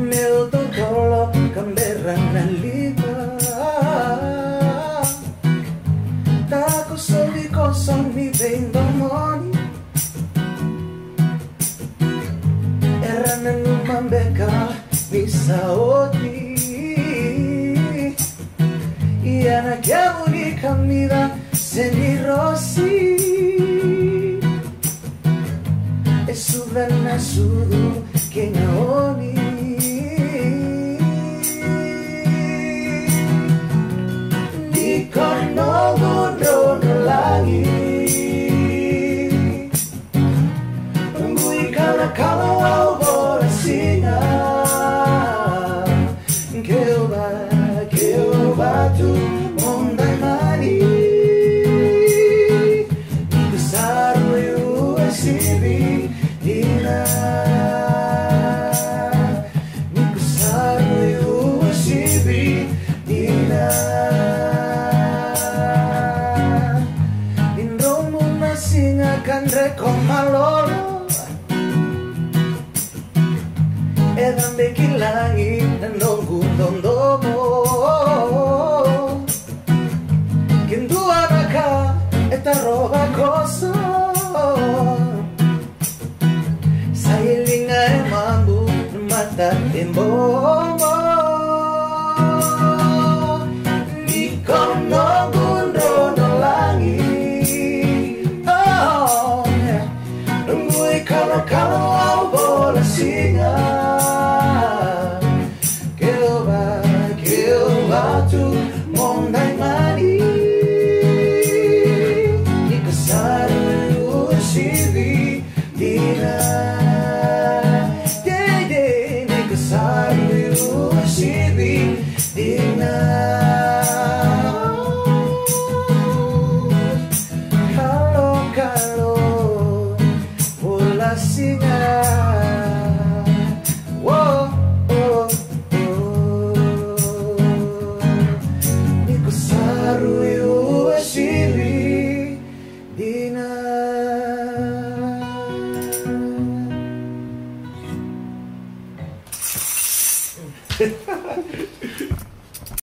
Nel totolo camberang naliba Tako sabi ko sa mi vendomoni Era nanumambeka mi saoti Iana chiamo di camida se mi rossi E su venna sudu che naoni Di kono gono langit Nungguin kala-kala au bola singa Keuba tu mondai mani Besar USCB Dina Besar USCB Dina Indromu nasingakan reko malolo Edan bikin langit dan nunggu dondomo Kintu anaka eta roba koso Sailing ay mambu mata timbombo Ikaw nunggu no langit Oh Nungguin kalau au bola singa tu mondai mani Di kasar USCB Dina Di kasar USCB Dina Kalau bola singa Dina